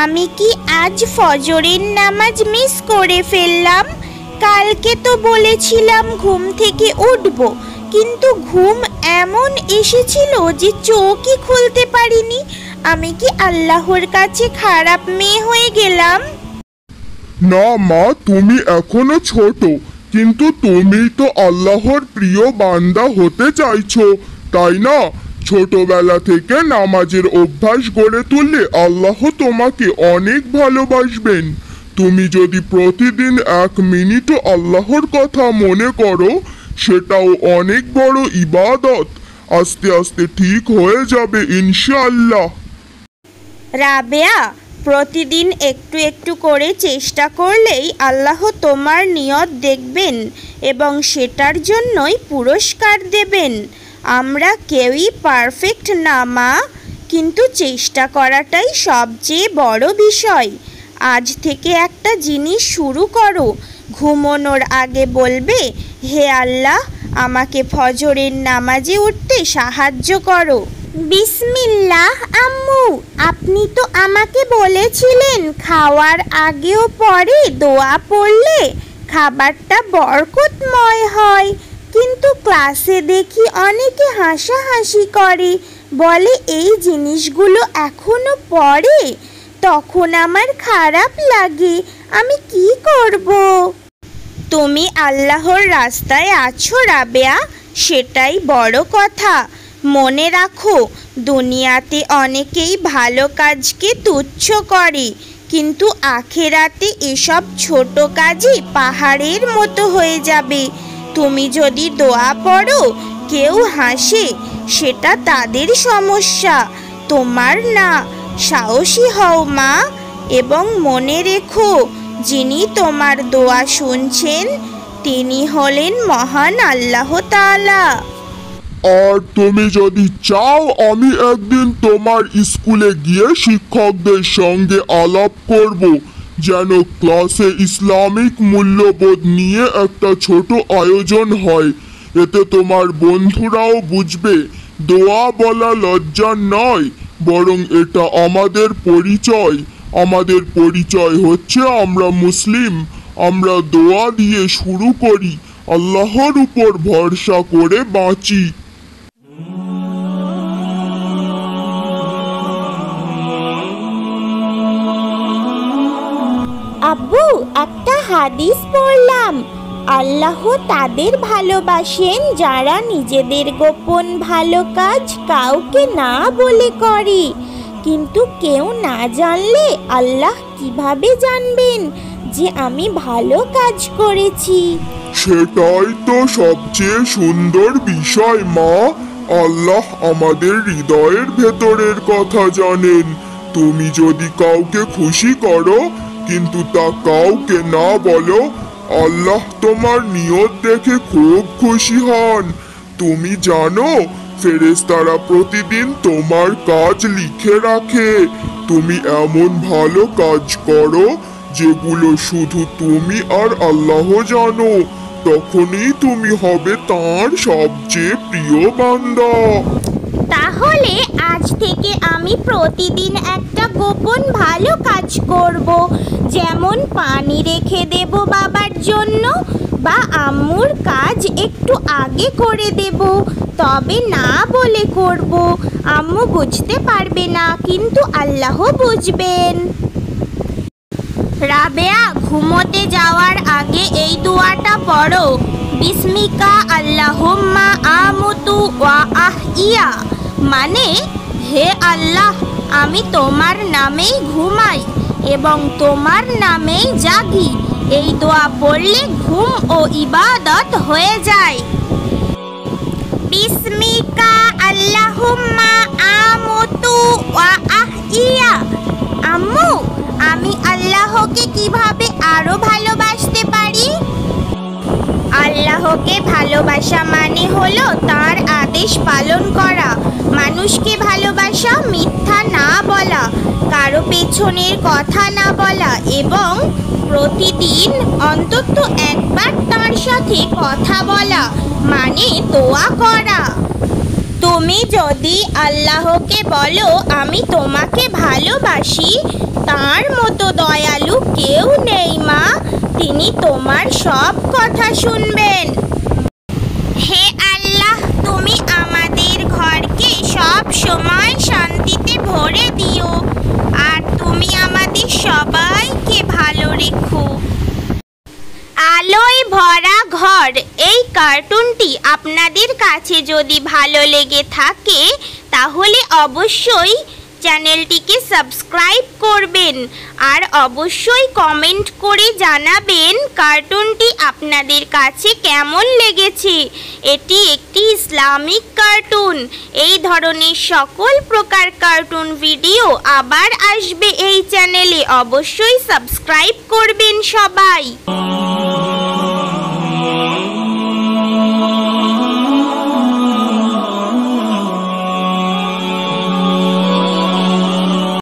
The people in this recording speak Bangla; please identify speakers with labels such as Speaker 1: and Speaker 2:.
Speaker 1: আমি কি আজ ফজরের নামাজ মিস করে ফেললাম? কালকে তো বলেছিলাম ঘুম থেকে উঠব, কিন্তু ঘুম এমন এসেছিল যে চোখই খুলতে পারিনি। আমি কি আল্লাহর কাছে খারাপ মেয়ে হয়ে গেলাম?
Speaker 2: না মা, তুমি এখনো ছোট, কিন্তু তুমি তো আল্লাহর প্রিয় বান্দা হতে চাইছো, তাই না? ছোটবেলা থেকে নামাজের অভ্যাস গড়ে তুললে আল্লাহ তোমাকে অনেক ভালোবাসবেন। তুমি যদি প্রতিদিন 1 মিনিটও আল্লাহর কথা মনে করো, সেটাও অনেক বড় ইবাদত। আস্তে আস্তে ঠিক হয়ে যাবে ইনশাআল্লাহ।
Speaker 1: রাবেয়া, প্রতিদিন একটু একটু করে চেষ্টা করলেই আল্লাহ তোমার নিয়ত দেখবেন এবং সেটার জন্যই পুরস্কার দেবেন। আমরা কেউই পারফেক্ট না মা, কিন্তু চেষ্টা করাটাই সবচেয়ে বড় বিষয়। আজ থেকে একটা জিনিস শুরু করো, ঘুমানোর আগে বলবে, হে আল্লাহ, আমাকে ফজরের নামাজে উঠতে সাহায্য করো। বিসমিল্লাহ। আম্মু, আপনি তো আমাকে বলেছিলেন খাওয়ার আগেও পরে দোয়া পড়লে খাবারটা বরকতময় হয়, কিন্তু ক্লাসে দেখি অনেকে হাসাহাসি করে, বলে এই জিনিসগুলো এখনো পড়ে। তখন আমার খারাপ লাগে, আমি কি করব? তুমি আল্লাহর রাস্তায় আছো রাবেয়া, সেটাই বড় কথা। মনে রাখো, দুনিয়াতে অনেকেই ভালো কাজকে তুচ্ছ করে, কিন্তু আখেরাতে এসব ছোট কাজই পাহাড়ের মতো হয়ে যাবে। তুমি যদি দোয়া পড়ো, কেউ হাসে, সেটা তাদের সমস্যা, তোমার না। সাহসী হও মা, এবং মনে রেখো, যিনি তোমার দোয়া শুনছেন তিনি হলেন মহান আল্লাহ তাআলা।
Speaker 2: আর তুমি যদি চাও, আমি একদিন তোমার স্কুলে গিয়ে শিক্ষকদের সঙ্গে আলাপ করব, যেন ক্লাসে ইসলামিক মূল্যবোধ নিয়ে একটা ছোট আয়োজন হয়। এতে তোমার বন্ধুরাও বুঝবে দোয়া বলা লজ্জা নয়, বরং এটা আমাদের পরিচয়। আমাদের পরিচয় হচ্ছে আমরা মুসলিম। আমরা দোয়া দিয়ে শুরু করি, আল্লাহর উপর ভরসা করে বাঁচি।
Speaker 1: আব্বু, একটা হাদিস পড়লাম, আল্লাহ তাদের ভালোবাসেন যারা নিজেদের গোপন ভালো কাজ কাউকে না বলে করে। কিন্তু কেউ না জানলে আল্লাহ কিভাবে জানবেন যে আমি ভালো কাজ করেছি?
Speaker 2: সেটাই তো সবচেয়ে সুন্দর বিষয় মা। আল্লাহ আমাদের হৃদয়ের ভেতরের কথা জানেন। তুমি যদি কাউকে খুশি করো কিন্তু তা কাউকে না বলো, আল্লাহ তোমার নিয়ত দেখে খুব খুশি হন। তুমি জানো, ফেরেশতারা প্রতিদিন তোমার কাজ লিখে রাখে। তুমি এমন ভালো কাজ করো যেগুলো শুধু তুমি আর আল্লাহ জানো, তখনই তুমি হবে তার সবচেয়ে প্রিয় বান্দা।
Speaker 1: তাহলে আজ থেকে আমি প্রতিদিন একটা গোপন ভালো কাজ করব, যেমন পানি রেখে দেব বাবার জন্য, বা আম্মুর কাজ একটু আগে করে দেব, তবে না বলে করব। আম্মু বুঝতে পারবে না, কিন্তু আল্লাহ বুঝবেন। রাবেয়া, ঘুমোতে যাওয়ার আগে এই দোয়াটা পড়ো, বিসমিকা আল্লাহুম্মা আমুতু ওয়া আহিয়া, মানে হে আল্লাহ, আমি তোমার নামেই ঘুমাই এবং তোমার নামেই জাগি। এই দোয়া পড়লে ঘুম ও ইবাদত হয়ে যায়। বিসমিকা আল্লাহুম্মা আমুতু ওয়া আহিয়া। আম্মু, আমি আল্লাহকে কিভাবে আরো ভালোবাসতে পারি? আল্লাহকে ভালোবাসা মানে হলো তার আদেশ পালন করা, মানুষকে ভালোবাসা, মিথ্যা না বলা, কারো পেছনের কথা না বলা, এবং প্রতিদিন অন্তত একবার তার সাথে কথা বলা, মানে দোয়া করা। তুমি যদি আল্লাহকে বলো আমি তোমাকে ভালোবাসি, তার মতো দয়ালু কেউ নেই মা, তিনি তোমার সব কথা শুনবেন। হে আল্লাহ, তুমি আমাদের ঘরকে সব সময় শান্তিতে ভরে দিও, আর তুমি আমাদের সবাইকে ভালো রেখো। আলোয় ভরা ঘর এই কার্টুনটি আপনাদের কাছে যদি ভালো লেগে থাকে তাহলে অবশ্যই চ্যানেলটিকে সাবস্ক্রাইব করবেন, আর অবশ্যই কমেন্ট করে জানাবেন কার্টুনটি আপনাদের কাছে কেমন লেগেছে। এটি একটি ইসলামিক কার্টুন। এই ধরনের সকল প্রকার কার্টুন ভিডিও আবার আসবে এই চ্যানেলে, অবশ্যই সাবস্ক্রাইব করবেন সবাই।